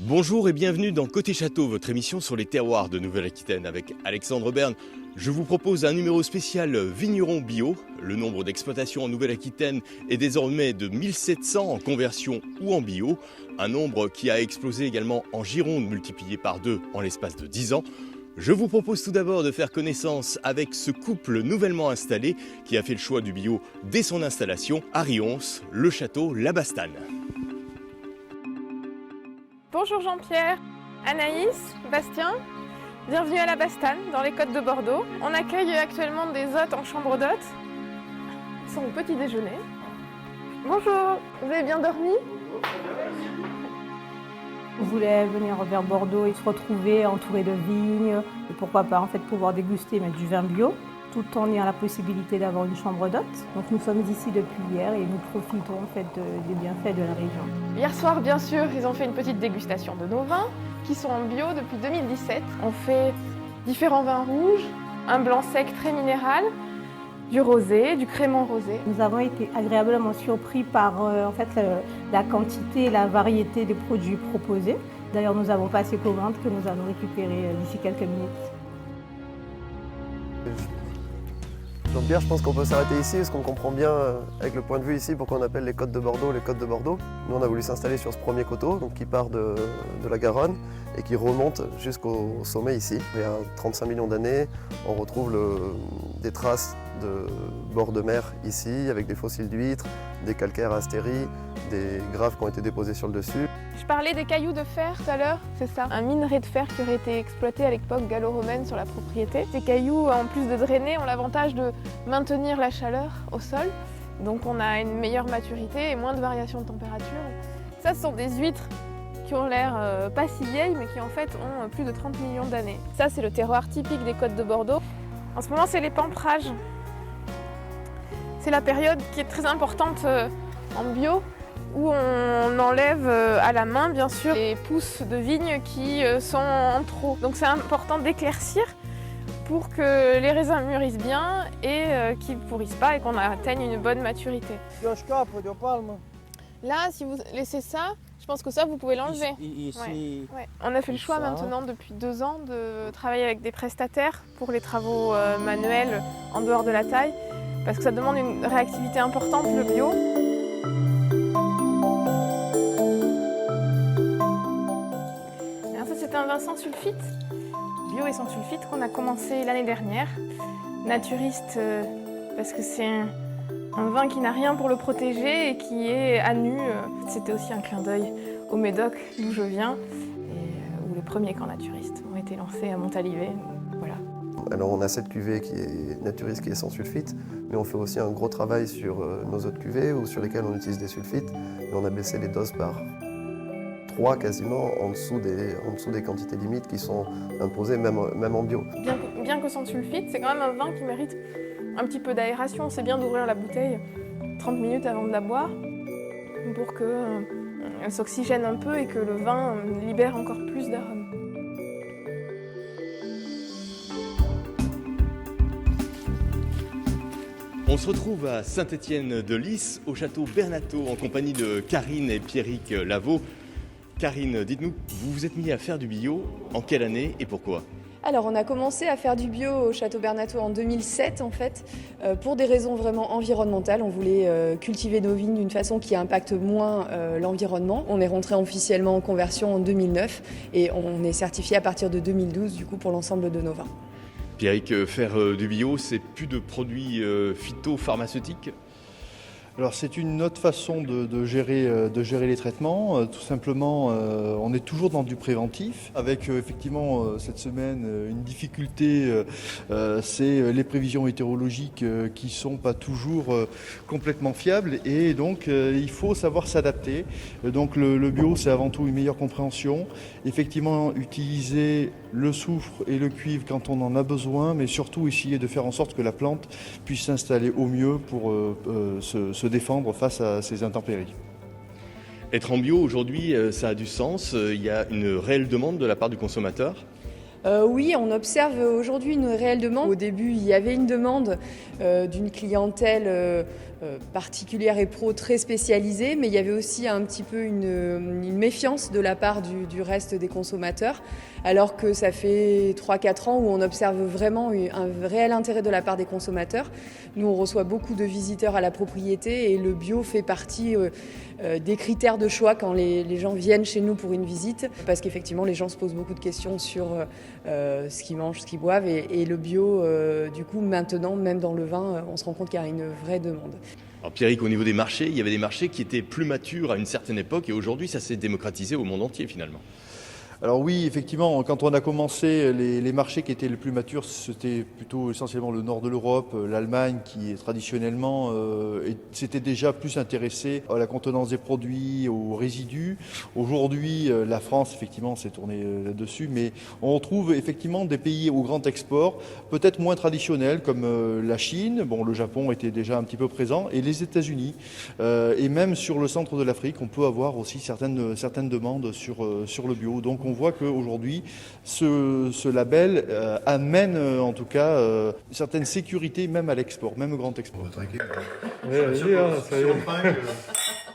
Bonjour et bienvenue dans Côté Château, votre émission sur les terroirs de Nouvelle-Aquitaine. Avec Alexandre Berne, je vous propose un numéro spécial Vigneron Bio. Le nombre d'exploitations en Nouvelle-Aquitaine est désormais de 1700 en conversion ou en bio. Un nombre qui a explosé également en Gironde, multiplié par 2 en l'espace de 10 ans. Je vous propose tout d'abord de faire connaissance avec ce couple nouvellement installé qui a fait le choix du bio dès son installation à Rions, le château La Bastane. Bonjour Jean-Pierre, Anaïs, Bastien, bienvenue à La Bastane, dans les Côtes de Bordeaux. On accueille actuellement des hôtes en chambre d'hôtes. Ils sont au petit déjeuner. Bonjour, vous avez bien dormi? On voulait venir vers Bordeaux et se retrouver entouré de vignes, et pourquoi pas en fait pouvoir déguster du vin bio, tout en ayant la possibilité d'avoir une chambre d'hôtes. Donc nous sommes ici depuis hier et nous profitons en fait des bienfaits de la région. Hier soir, bien sûr, ils ont fait une petite dégustation de nos vins qui sont en bio depuis 2017. On fait différents vins rouges, un blanc sec très minéral, du rosé, du crémant rosé. Nous avons été agréablement surpris par la quantité et la variété des produits proposés. D'ailleurs, nous avons passé commande que nous allons récupérer d'ici quelques minutes. Jean-Pierre, je pense qu'on peut s'arrêter ici parce qu'on comprend bien, avec le point de vue ici, pourquoi on appelle les Côtes de Bordeaux les Côtes de Bordeaux. Nous, on a voulu s'installer sur ce premier coteau, donc qui part de la Garonne et qui remonte jusqu'au sommet ici. Il y a 35 millions d'années, on retrouve des traces de bord de mer ici, avec des fossiles d'huîtres, des calcaires astéries, des graves qui ont été déposés sur le dessus. Je parlais des cailloux de fer tout à l'heure, c'est ça, un minerai de fer qui aurait été exploité à l'époque gallo-romaine sur la propriété. Ces cailloux, en plus de drainer, ont l'avantage de maintenir la chaleur au sol, donc on a une meilleure maturité et moins de variations de température. Ça, ce sont des huîtres qui ont l'air pas si vieilles, mais qui en fait ont plus de 30 millions d'années. Ça, c'est le terroir typique des Côtes de Bordeaux. En ce moment, c'est les pamperages. C'est la période qui est très importante en bio, où on enlève à la main, bien sûr, les pousses de vignes qui sont en trop. Donc c'est important d'éclaircir pour que les raisins mûrissent bien et qu'ils ne pourrissent pas et qu'on atteigne une bonne maturité. Là, si vous laissez ça, je pense que ça, vous pouvez l'enlever. Ouais. On a fait le choix maintenant, depuis 2 ans, de travailler avec des prestataires pour les travaux manuels en dehors de la taille, parce que ça demande une réactivité importante, le bio. Alors ça, c'est un vin sans sulfite, bio et sans sulfite, qu'on a commencé l'année dernière. Naturiste, parce que c'est un vin qui n'a rien pour le protéger et qui est à nu. C'était aussi un clin d'œil au Médoc, d'où je viens, et où les premiers camps naturistes ont été lancés à Montalivet. Voilà. Alors on a cette cuvée qui est naturiste, qui est sans sulfite, mais on fait aussi un gros travail sur nos autres cuvées ou sur lesquelles on utilise des sulfites. Et on a baissé les doses par 3 quasiment en dessous des quantités limites qui sont imposées même en bio. Bien que sans sulfite, c'est quand même un vin qui mérite un petit peu d'aération. C'est bien d'ouvrir la bouteille 30 minutes avant de la boire pour qu'elle s'oxygène un peu et que le vin libère encore plus d'arômes. On se retrouve à Saint-Étienne-de-Lys, au château Bernateau, en compagnie de Karine et Pierrick Lavaux. Karine, dites-nous, vous vous êtes mis à faire du bio, en quelle année et pourquoi ? Alors on a commencé à faire du bio au château Bernateau en 2007 en fait, pour des raisons vraiment environnementales. On voulait cultiver nos vignes d'une façon qui impacte moins l'environnement. On est rentré officiellement en conversion en 2009 et on est certifié à partir de 2012 du coup pour l'ensemble de nos vins. Pierrick, faire du bio, c'est plus de produits phytopharmaceutiques ? Alors c'est une autre façon de gérer les traitements. Tout simplement, on est toujours dans du préventif. Avec effectivement cette semaine une difficulté, c'est les prévisions météorologiques qui ne sont pas toujours complètement fiables et donc il faut savoir s'adapter. Donc le bio, c'est avant tout une meilleure compréhension. Effectivement, utiliser le soufre et le cuivre quand on en a besoin, mais surtout essayer de faire en sorte que la plante puisse s'installer au mieux pour se défendre face à ces intempéries. Être en bio aujourd'hui, ça a du sens. Il y a une réelle demande de la part du consommateur ? Oui, on observe aujourd'hui une réelle demande. Au début, il y avait une demande d'une clientèle particulière et pro très spécialisée, mais il y avait aussi un petit peu une méfiance de la part du reste des consommateurs, alors que ça fait 3-4 ans où on observe vraiment un réel intérêt de la part des consommateurs. Nous, on reçoit beaucoup de visiteurs à la propriété et le bio fait partie des critères de choix quand les gens viennent chez nous pour une visite, parce qu'effectivement, les gens se posent beaucoup de questions sur ce qu'ils mangent, ce qu'ils boivent, et le bio, du coup, maintenant, même dans le vin, on se rend compte qu'il y a une vraie demande. Alors Pierrick, au niveau des marchés, il y avait des marchés qui étaient plus matures à une certaine époque et aujourd'hui ça s'est démocratisé au monde entier finalement. Alors oui, effectivement, quand on a commencé, les marchés qui étaient les plus matures, c'était plutôt essentiellement le nord de l'Europe, l'Allemagne, qui traditionnellement s'était déjà plus intéressé à la contenance des produits, aux résidus. Aujourd'hui, la France, effectivement, s'est tournée là-dessus, mais on retrouve effectivement des pays au grand export, peut-être moins traditionnels, comme la Chine, bon, le Japon était déjà un petit peu présent, et les États-Unis. Et même sur le centre de l'Afrique, on peut avoir aussi certaines demandes sur le bio. Donc on voit qu'aujourd'hui, ce label amène en tout cas une certaine sécurité même à l'export, même au grand export.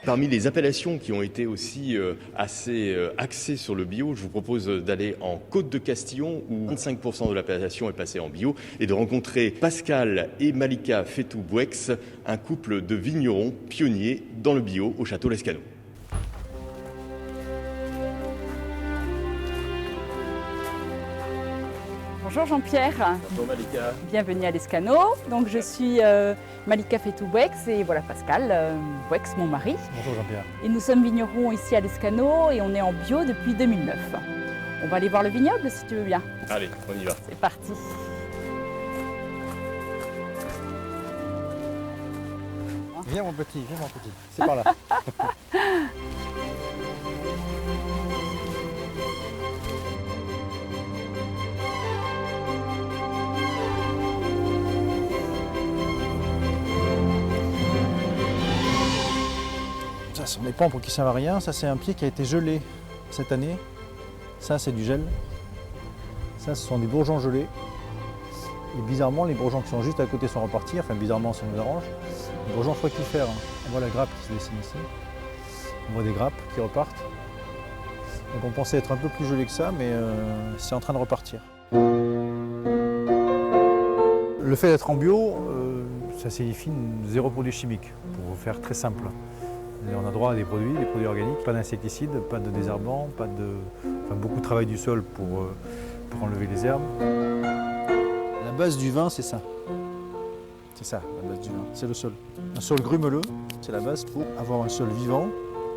Parmi les appellations qui ont été aussi assez axées sur le bio, je vous propose d'aller en Côte de Castillon où 25% de l'appellation est passée en bio et de rencontrer Pascal et Malika Fetou-Bouex, un couple de vignerons pionniers dans le bio au château Lescano. Bonjour Jean-Pierre. Bonjour Malika. Bienvenue à Lescano. Donc je suis Malika Fetou-Bouex et voilà Pascal Bouex, mon mari. Bonjour Jean-Pierre. Et nous sommes vignerons ici à Lescano et on est en bio depuis 2009. On va aller voir le vignoble si tu veux bien. Allez, on y va. C'est parti. Viens mon petit, c'est par là. Ça, ce sont des pampres qui servent à rien. Ça, c'est un pied qui a été gelé cette année. Ça, c'est du gel. Ça, ce sont des bourgeons gelés. Et bizarrement, les bourgeons qui sont juste à côté sont repartis. Enfin, bizarrement, ça nous arrange. Les bourgeons fructifères. On voit la grappe qui se dessine ici. On voit des grappes qui repartent. Donc, on pensait être un peu plus gelé que ça, mais c'est en train de repartir. Le fait d'être en bio, ça signifie zéro produit chimique, pour faire très simple. Et on a droit à des produits organiques, pas d'insecticides, pas de désherbants, beaucoup de travail du sol pour enlever les herbes. La base du vin, c'est ça. C'est ça, la base du vin, c'est le sol. Un sol grumeleux, c'est la base pour avoir un sol vivant,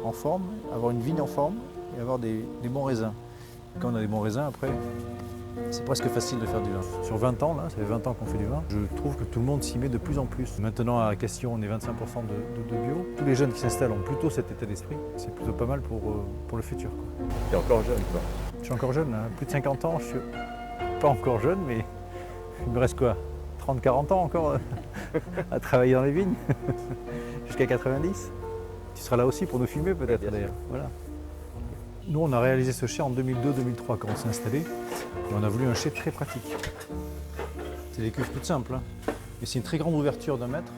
en forme, avoir une vigne en forme et avoir des bons raisins. Et quand on a des bons raisins, après, c'est presque facile de faire du vin. Sur 20 ans, là, ça fait 20 ans qu'on fait du vin, je trouve que tout le monde s'y met de plus en plus. Maintenant, à Castillon, on est 25% de bio. Tous les jeunes qui s'installent ont plutôt cet état d'esprit. C'est plutôt pas mal pour le futur. Tu es encore jeune, toi. Je suis encore jeune, hein. Plus de 50 ans, je suis pas encore jeune, mais il me reste quoi 30-40 ans encore à travailler dans les vignes, jusqu'à 90. Tu seras là aussi pour nous filmer peut-être d'ailleurs. Voilà. Nous, on a réalisé ce chai en 2002-2003 quand on s'est installé. Et on a voulu un chai très pratique. C'est des cuves toutes simples, hein. Mais c'est une très grande ouverture d'1 mètre.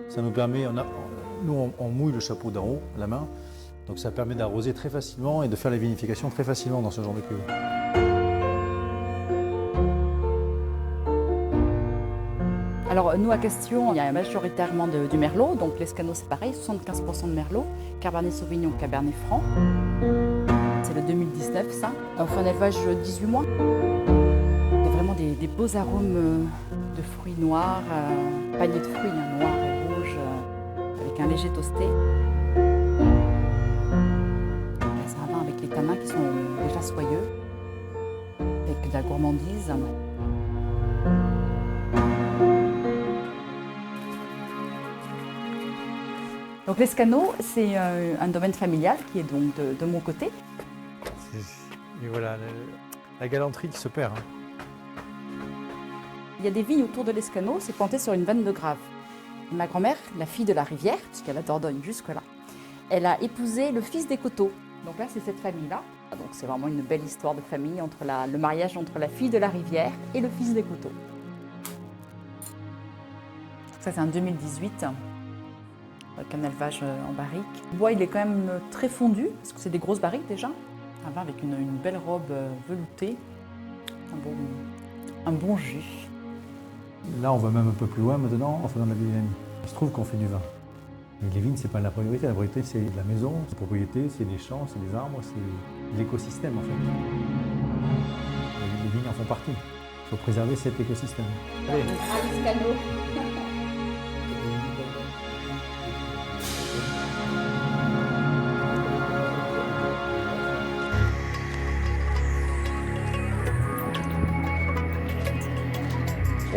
Ça nous permet, nous on mouille le chapeau d'en haut, la main. Donc ça permet d'arroser très facilement et de faire la vinification très facilement dans ce genre de cuve. Alors nous à Castillon, il y a majoritairement du merlot. Donc Lescano c'est pareil, 75% de merlot. Cabernet Sauvignon, Cabernet Franc. C'est le 2019 ça. On fait un élevage 18 mois. Il y a vraiment des beaux arômes de fruits noirs, panier de fruits noirs et rouges, avec un léger toasté. C'est un vin avec les tanins qui sont déjà soyeux, avec de la gourmandise. Donc Lescano, c'est un domaine familial qui est donc de mon côté. Et voilà, la galanterie qui se perd. Hein. Il y a des vignes autour de Lescano, c'est planté sur une veine de grave. Ma grand-mère, la fille de la rivière, puisqu'elle a Dordogne jusque-là, elle a épousé le fils des Coteaux. Donc là, c'est cette famille-là. Donc c'est vraiment une belle histoire de famille, le mariage entre la fille de la rivière et le fils des coteaux. Ça c'est en 2018, avec un élevage en barrique. Le bois il est quand même très fondu, parce que c'est des grosses barriques déjà. Un vin avec une belle robe veloutée, un bon jus. Là, on va même un peu plus loin maintenant en faisant de la biodynamie. Il se trouve qu'on fait du vin. Mais les vignes, ce n'est pas la priorité. La priorité, c'est la maison, c'est la propriété, c'est des champs, c'est des arbres, c'est l'écosystème en fait. Les vignes en font partie. Il faut préserver cet écosystème. Allez.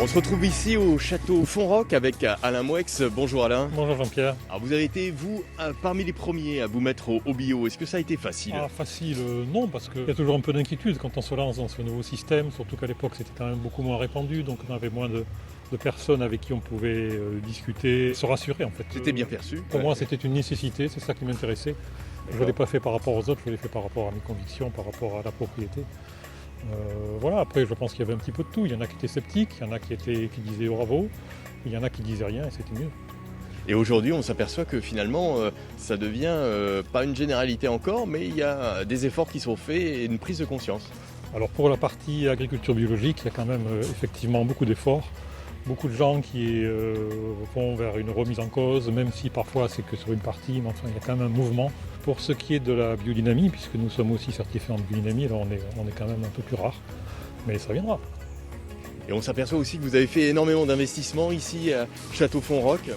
On se retrouve ici au château Fonroc avec Alain Moueix. Bonjour Alain. Bonjour Jean-Pierre. Alors vous avez été, vous, parmi les premiers à vous mettre au bio. Est-ce que ça a été facile? Facile, non, parce qu'il y a toujours un peu d'inquiétude quand on se lance dans ce nouveau système, surtout qu'à l'époque c'était quand même beaucoup moins répandu, donc on avait moins de personnes avec qui on pouvait discuter, se rassurer en fait. C'était bien perçu. Pour moi c'était une nécessité, c'est ça qui m'intéressait. Je ne l'ai pas fait par rapport aux autres, je l'ai fait par rapport à mes convictions, par rapport à la propriété. Voilà, après je pense qu'il y avait un petit peu de tout. Il y en a qui étaient sceptiques, il y en a qui disaient bravo, il y en a qui disaient rien et c'était mieux. Et aujourd'hui on s'aperçoit que finalement ça devient pas une généralité encore, mais il y a des efforts qui sont faits et une prise de conscience. Alors pour la partie agriculture biologique, il y a quand même effectivement beaucoup d'efforts. Beaucoup de gens qui vont vers une remise en cause, même si parfois c'est que sur une partie, mais enfin il y a quand même un mouvement. Pour ce qui est de la biodynamie, puisque nous sommes aussi certifiés en biodynamie, là on est quand même un peu plus rare, mais ça viendra. Et on s'aperçoit aussi que vous avez fait énormément d'investissements ici à Château Fonroc.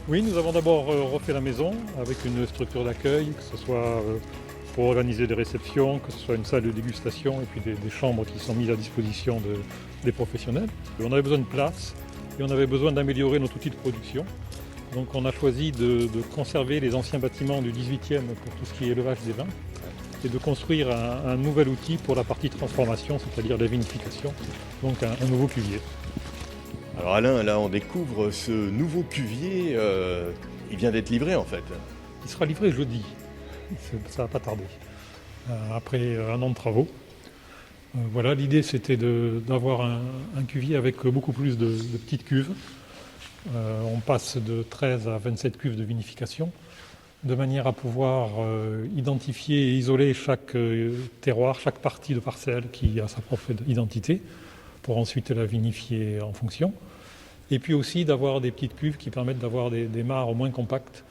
Oui, nous avons d'abord refait la maison avec une structure d'accueil, que ce soit pour organiser des réceptions, que ce soit une salle de dégustation et puis des chambres qui sont mises à disposition des professionnels. Et on avait besoin de place et on avait besoin d'améliorer notre outil de production. Donc on a choisi de conserver les anciens bâtiments du 18e pour tout ce qui est élevage des vins et de construire un nouvel outil pour la partie transformation, c'est-à-dire la vinification, donc un nouveau cuvier. Alors Alain, là on découvre ce nouveau cuvier, il vient d'être livré en fait. Il sera livré jeudi, ça va pas tarder, après un an de travaux. Voilà, l'idée c'était d'avoir un cuvier avec beaucoup plus de petites cuves. On passe de 13 à 27 cuves de vinification, de manière à pouvoir identifier et isoler chaque terroir, chaque partie de parcelle qui a sa propre identité, pour ensuite la vinifier en fonction. Et puis aussi d'avoir des petites cuves qui permettent d'avoir des mares moins compactes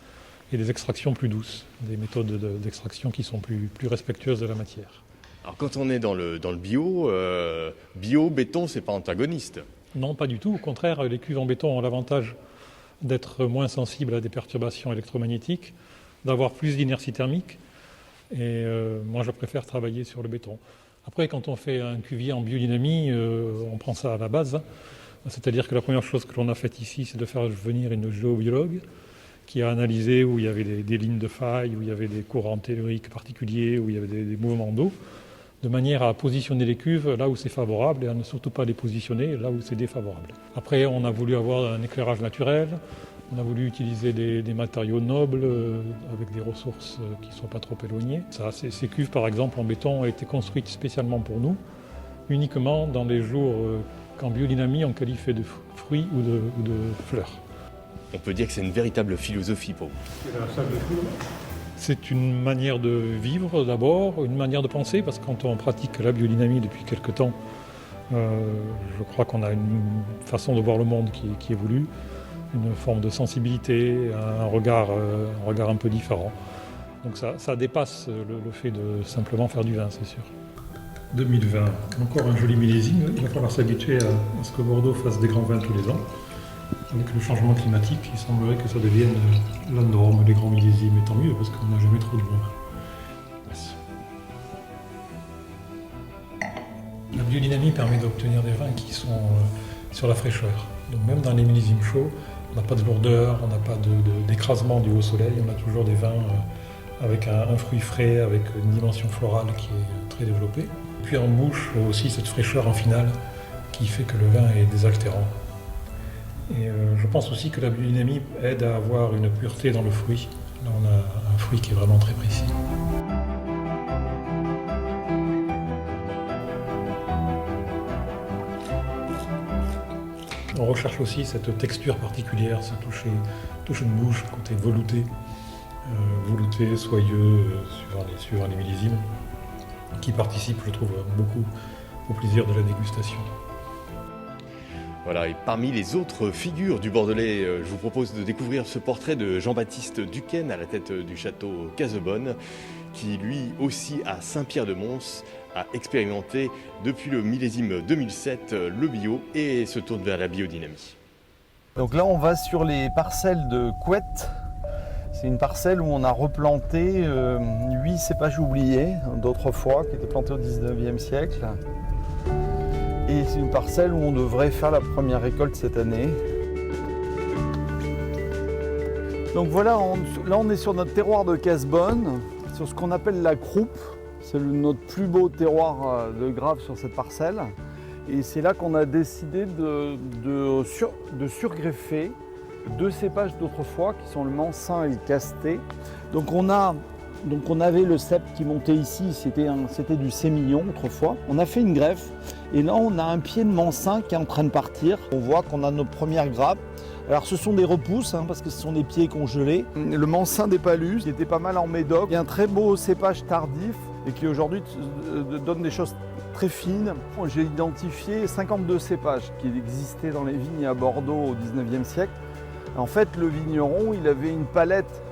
et des extractions plus douces, des méthodes d'extraction qui sont plus respectueuses de la matière. Alors quand on est dans le bio, béton, c'est pas antagoniste. Non, pas du tout. Au contraire, les cuves en béton ont l'avantage d'être moins sensibles à des perturbations électromagnétiques, d'avoir plus d'inertie thermique. Et moi, je préfère travailler sur le béton. Après, quand on fait un cuvier en biodynamie, on prend ça à la base. C'est-à-dire que la première chose que l'on a faite ici, c'est de faire venir une géobiologue qui a analysé où il y avait des lignes de faille, où il y avait des courants telluriques particuliers, où il y avait des mouvements d'eau, de manière à positionner les cuves là où c'est favorable et à ne surtout pas les positionner là où c'est défavorable. Après, on a voulu avoir un éclairage naturel, on a voulu utiliser des matériaux nobles avec des ressources qui ne sont pas trop éloignées. Ces cuves, par exemple, en béton, ont été construites spécialement pour nous, uniquement dans les jours qu'en biodynamie, on qualifie de fruits ou de fleurs. On peut dire que c'est une véritable philosophie pour vous. C'est une manière de vivre d'abord, une manière de penser, parce que quand on pratique la biodynamie depuis quelque temps, je crois qu'on a une façon de voir le monde qui évolue, une forme de sensibilité, un regard un peu différent. Donc ça dépasse le fait de simplement faire du vin, c'est sûr. 2020, encore un joli millésime. Il va falloir s'habituer à ce que Bordeaux fasse des grands vins tous les ans. Avec le changement climatique, il semblerait que ça devienne la norme, les grands millésimes, et tant mieux, parce qu'on n'a jamais trop de vin. Merci. La biodynamie permet d'obtenir des vins qui sont sur la fraîcheur. Donc même dans les millésimes chauds, on n'a pas de lourdeur, on n'a pas d'écrasement du haut soleil, on a toujours des vins avec un fruit frais, avec une dimension florale qui est très développée. Puis en bouche aussi cette fraîcheur en finale qui fait que le vin est désaltérant. Et je pense aussi que la biodynamie aide à avoir une pureté dans le fruit. Là, on a un fruit qui est vraiment très précis. On recherche aussi cette texture particulière, ce toucher de bouche, côté velouté, soyeux, suivant les millésimes, qui participe, je trouve, beaucoup au plaisir de la dégustation. Voilà, et parmi les autres figures du Bordelais, je vous propose de découvrir ce portrait de Jean-Baptiste Duquesne à la tête du château Casebonne, qui lui aussi à Saint-Pierre-de-Mons a expérimenté depuis le millésime 2007 le bio et se tourne vers la biodynamie. Donc là on va sur les parcelles de Couette. C'est une parcelle où on a replanté 8 cépages oubliés d'autrefois qui étaient plantés au 19e siècle. Et c'est une parcelle où on devrait faire la première récolte cette année. Donc voilà, là on est sur notre terroir de Casebonne, sur ce qu'on appelle la croupe. C'est notre plus beau terroir de Graves sur cette parcelle. Et c'est là qu'on a décidé de surgreffer 2 cépages d'autrefois qui sont le Mansin et le Casté. Donc on avait le cep qui montait ici, c'était du sémillon autrefois. On a fait une greffe et là on a un pied de Mansin qui est en train de partir. On voit qu'on a nos premières grappes. Alors ce sont des repousses parce que ce sont des pieds congelés. Le Mansin des Palus qui était pas mal en Médoc. Il y a un très beau cépage tardif et qui aujourd'hui donne des choses très fines. J'ai identifié 52 cépages qui existaient dans les vignes à Bordeaux au 19e siècle. En fait le vigneron il avait une palette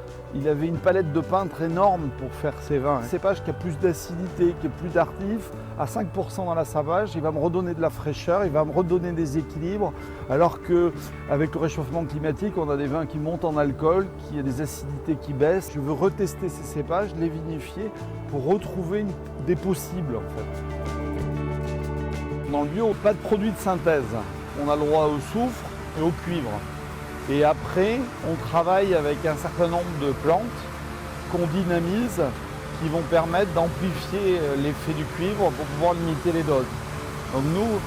de peintre énorme pour faire ses vins. Un cépage qui a plus d'acidité, qui est plus tardif, à 5% dans la savage, il va me redonner de la fraîcheur, il va me redonner des équilibres, alors qu'avec le réchauffement climatique, on a des vins qui montent en alcool, qui a des acidités qui baissent. Je veux retester ces cépages, les vinifier, pour retrouver des possibles en fait. Dans le bio, pas de produits de synthèse. On a le droit au soufre et au cuivre. Et après, on travaille avec un certain nombre de plantes qu'on dynamise qui vont permettre d'amplifier l'effet du cuivre pour pouvoir limiter les doses. Donc nous,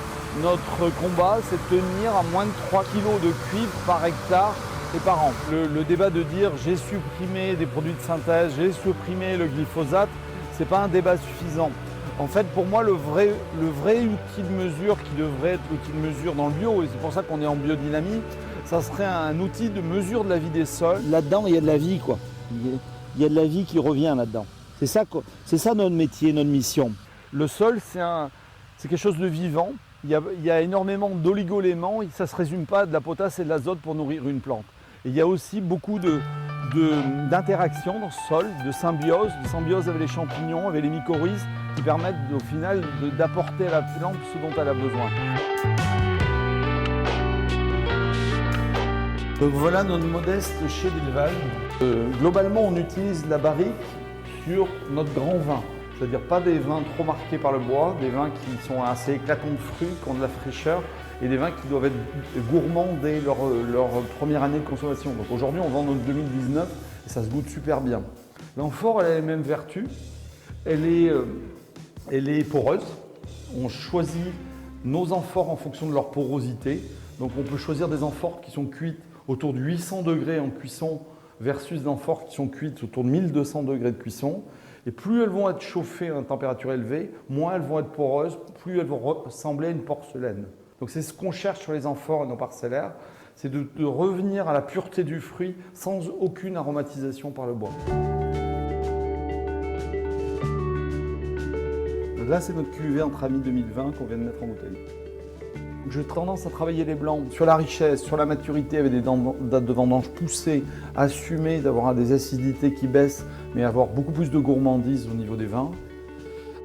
notre combat, c'est de tenir à moins de 3 kg de cuivre par hectare et par an. Le débat de dire j'ai supprimé des produits de synthèse, j'ai supprimé le glyphosate, c'est pas un débat suffisant. En fait, pour moi, le vrai outil de mesure qui devrait être l'outil de mesure dans le bio, et c'est pour ça qu'on est en biodynamie, ça serait un outil de mesure de la vie des sols. Là-dedans, il y a de la vie, quoi. Il y a de la vie qui revient là-dedans. C'est ça notre métier, notre mission. Le sol, c'est quelque chose de vivant. Il y a énormément d'oligoéléments. Ça ne se résume pas à de la potasse et de l'azote pour nourrir une plante. Et il y a aussi beaucoup d'interactions dans ce sol, de symbiose avec les champignons, avec les mycorhizes, qui permettent au final d'apporter à la plante ce dont elle a besoin. Donc voilà notre modeste chai d'élevage. Globalement, on utilise la barrique sur notre grand vin. C'est-à-dire pas des vins trop marqués par le bois, des vins qui sont assez éclatants de fruits, qui ont de la fraîcheur, et des vins qui doivent être gourmands dès leur première année de consommation. Donc aujourd'hui, on vend notre 2019 et ça se goûte super bien. L'amphore, elle a les mêmes vertus. Elle est poreuse. On choisit nos amphores en fonction de leur porosité. Donc on peut choisir des amphores qui sont cuites autour de 800 degrés en cuisson versus des amphores qui sont cuites autour de 1200 degrés de cuisson. Et plus elles vont être chauffées à une température élevée, moins elles vont être poreuses, plus elles vont ressembler à une porcelaine. Donc c'est ce qu'on cherche sur les amphores et nos parcellaires, c'est de revenir à la pureté du fruit sans aucune aromatisation par le bois. Là, c'est notre cuvée entre amis 2020 qu'on vient de mettre en bouteille. J'ai tendance à travailler les blancs sur la richesse, sur la maturité, avec des dates de vendange poussées, assumer d'avoir des acidités qui baissent, mais avoir beaucoup plus de gourmandise au niveau des vins.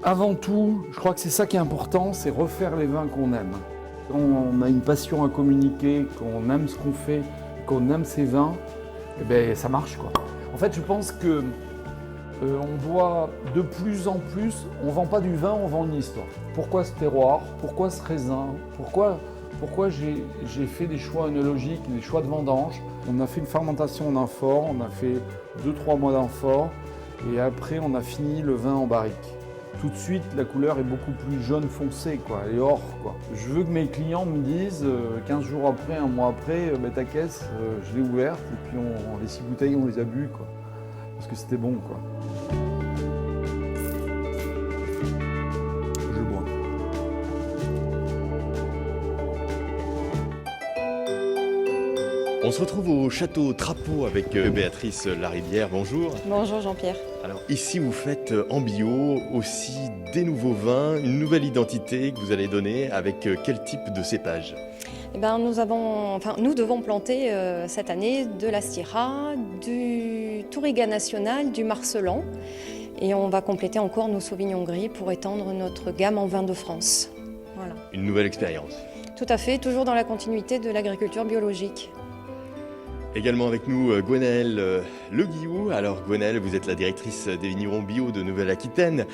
Avant tout, je crois que c'est ça qui est important, c'est refaire les vins qu'on aime. Quand on a une passion à communiquer, qu'on aime ce qu'on fait, qu'on aime ses vins, eh bien, ça marche, quoi. En fait, je pense que on doit de plus en plus, on ne vend pas du vin, on vend une histoire. Pourquoi ce terroir? Pourquoi ce raisin? Pourquoi j'ai fait des choix œnologiques, des choix de vendange? On a fait une fermentation en amphore, on a fait 2-3 mois d'amphore et après on a fini le vin en barrique. Tout de suite, la couleur est beaucoup plus jaune foncé, quoi, elle est or, quoi. Je veux que mes clients me disent 15 jours après, un mois après, ta caisse, je l'ai ouverte et puis les 6 bouteilles, on les a bu, quoi. Parce que c'était bon, quoi. Je bois. On se retrouve au château Trapeau avec Béatrice Larivière. Bonjour. Bonjour Jean-Pierre. Alors ici vous faites en bio aussi des nouveaux vins, une nouvelle identité que vous allez donner avec quel type de cépage? Eh ben, nous devons planter cette année de la Syrah, du Touriga national, du Marcellan et on va compléter encore nos Sauvignons gris pour étendre notre gamme en vin de France. Voilà. Une nouvelle expérience. Tout à fait, toujours dans la continuité de l'agriculture biologique. Également avec nous Gwenaëlle Le Guillou. Alors Gwenaëlle, vous êtes la directrice des vignerons bio de Nouvelle-Aquitaine.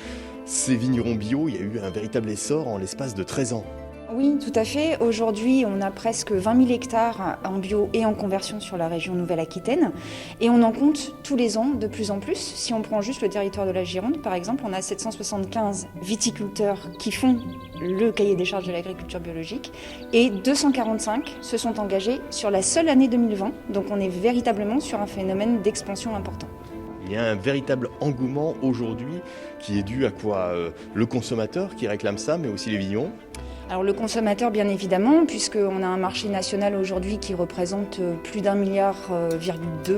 Ces vignerons bio, il y a eu un véritable essor en l'espace de 13 ans. Oui, tout à fait. Aujourd'hui, on a presque 20 000 hectares en bio et en conversion sur la région Nouvelle-Aquitaine. Et on en compte tous les ans de plus en plus. Si on prend juste le territoire de la Gironde, par exemple, on a 775 viticulteurs qui font le cahier des charges de l'agriculture biologique. Et 245 se sont engagés sur la seule année 2020. Donc on est véritablement sur un phénomène d'expansion important. Il y a un véritable engouement aujourd'hui qui est dû à quoi? Le consommateur qui réclame ça, mais aussi les vignerons. Alors le consommateur bien évidemment, puisqu'on a un marché national aujourd'hui qui représente plus d'1,2 milliard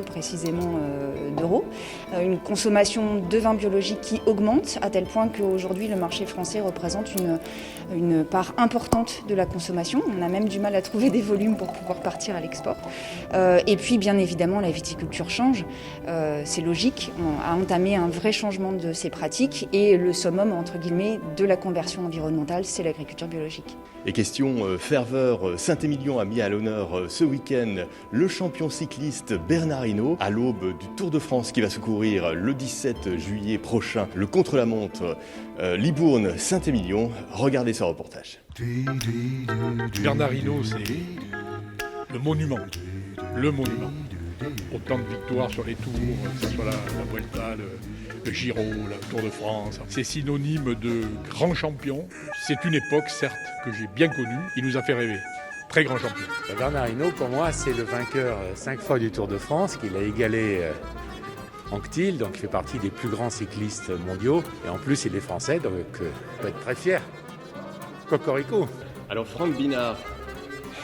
précisément d'euros. Une consommation de vin biologique qui augmente à tel point qu'aujourd'hui le marché français représente une part importante de la consommation. On a même du mal à trouver des volumes pour pouvoir partir à l'export. Et puis bien évidemment la viticulture change, c'est logique, on a entamé un vrai changement de ses pratiques et le summum entre guillemets de la conversion environnementale, c'est l'agriculture biologique. Et question ferveur, Saint-Émilion a mis à l'honneur ce week-end le champion cycliste Bernard Hinault à l'aube du Tour de France qui va se courir le 17 juillet prochain, le contre-la-montre Libourne-Saint-Émilion. Regardez ce reportage. Bernard Hinault, c'est le monument. Le monument. Autant de victoires sur les tours, que ce soit la Vuelta, le Giro, le Tour de France. C'est synonyme de grand champion. C'est une époque, certes, que j'ai bien connue. Il nous a fait rêver. Très grand champion. Bernard Hinault, pour moi, c'est le vainqueur 5 fois du Tour de France, qu'il a égalé Anquetil, donc il fait partie des plus grands cyclistes mondiaux. Et en plus, il est français, donc on peut être très fier. Cocorico. Alors Franck Binard,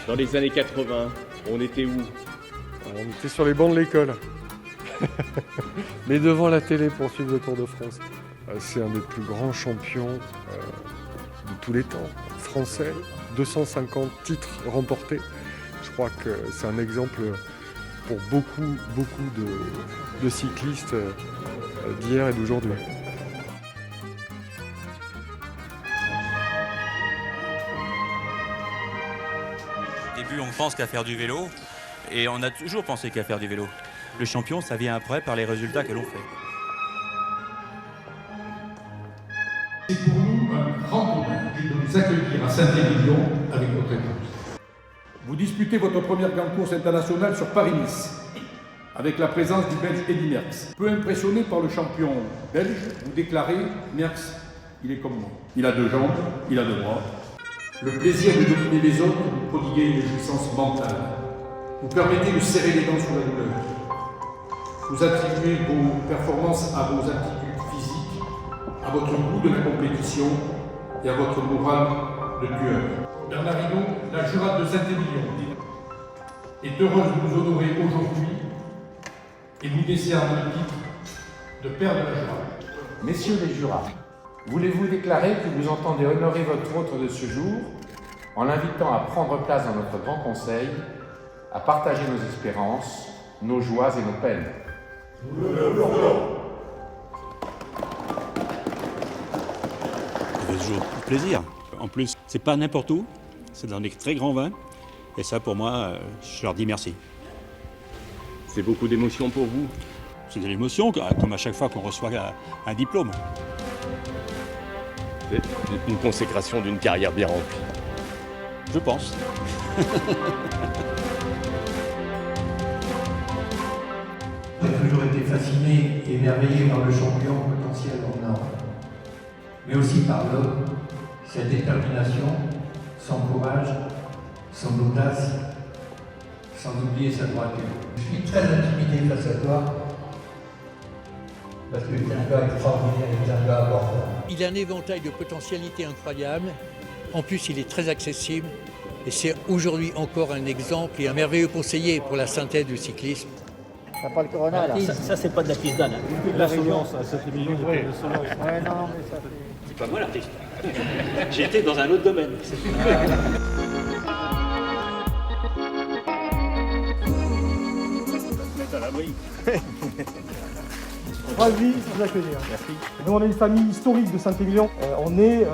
dans les années 80, on était où? On était sur les bancs de l'école, mais devant la télé pour suivre le Tour de France. C'est un des plus grands champions de tous les temps, français, 250 titres remportés. Je crois que c'est un exemple pour beaucoup de cyclistes d'hier et d'aujourd'hui. Au début, on pense qu'à faire du vélo. Et on a toujours pensé qu'à faire du vélo. Le champion, ça vient après par les résultats que l'on fait. C'est pour nous un grand honneur de vous accueillir à Saint-Émilion avec votre épouse. Vous disputez votre première grande course internationale sur Paris-Nice, avec la présence du Belge Eddy Merckx. Peu impressionné par le champion belge, vous déclarez « Merckx, il est comme moi. Il a 2 jambes, il a 2 bras. Le plaisir de dominer les autres, vous prodiguez une jouissance mentale. Vous permettez de serrer les dents sur la douleur. Vous attribuez vos performances à vos aptitudes physiques, à votre goût de la compétition et à votre morale de tueur. Bernard Hinault, la Jurade de Saint-Émilion, est heureuse de vous honorer aujourd'hui et vous décerne le titre de Père de la Jurade. Messieurs les jurats, voulez-vous déclarer que vous entendez honorer votre hôte de ce jour en l'invitant à prendre place dans notre grand conseil, à partager nos espérances, nos joies et nos peines. Ça fait toujours plaisir. En plus, c'est pas n'importe où, c'est dans des très grands vins. Et ça, pour moi, je leur dis merci. C'est beaucoup d'émotions pour vous? C'est de l'émotion, comme à chaque fois qu'on reçoit un diplôme. C'est une consécration d'une carrière bien remplie. Je pense. J'ai toujours été fasciné et émerveillé par le champion potentiel en or, mais aussi par l'homme, sa détermination, son courage, son audace, sans oublier sa droiture. Je suis très intimidé face à toi, parce que tu es un gars extraordinaire et tu es un gars abordable. Il a un éventail de potentialités incroyables, en plus il est très accessible, Et c'est aujourd'hui encore un exemple et un merveilleux conseiller pour la synthèse du cyclisme. T'as pas le corona là? Ça c'est pas de la pisane. La Solence, à 7 millions de Ouais, Ouais, non, mais ça fait... C'est pas moi l'artiste. J'étais dans un autre domaine. À l'abri. Ravi de vous accueillir. Merci. Nous, on est une famille historique de Saint-Émilion. On est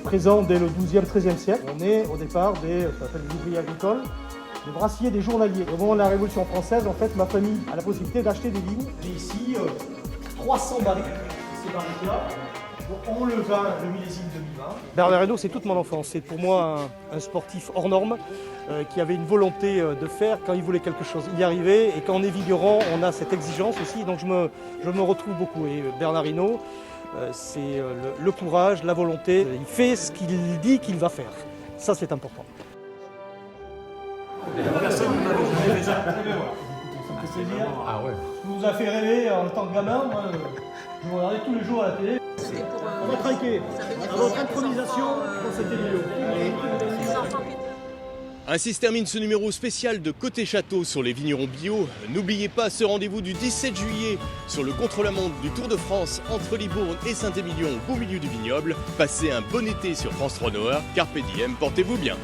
présents dès le 12e, 13e siècle. On est au départ des ouvriers agricoles, des brassiers, des journaliers. Au moment de la Révolution française, en fait, ma famille a la possibilité d'acheter des vignes. J'ai ici 300 barriques. Ces barriques-là, on le vin, le millésime 2020. Bernard Hinault, c'est toute mon enfance. C'est pour moi un sportif hors norme qui avait une volonté de faire quand il voulait quelque chose. Il y arrivait et quand on est vigneron, on a cette exigence aussi. Donc je me retrouve beaucoup. Et Bernard Hinault, c'est le courage, la volonté. Il fait ce qu'il dit qu'il va faire. Ça, c'est important. Personne ne m'avait jamais fait ça. Ça me fait plaisir. Ah ouais. Ça vous a fait rêver en tant que gamin. Moi, je vous regardais tous les jours à la télé. On va trinquer à votre improvisation dans cette vidéo. Ainsi se termine ce numéro spécial de Côté Château sur les vignerons bio. N'oubliez pas ce rendez-vous du 17 juillet sur le contre-la-montre du Tour de France entre Libourne et Saint-Émilion au beau milieu du vignoble. Passez un bon été sur France 3 Nord. Carpe diem, portez-vous bien.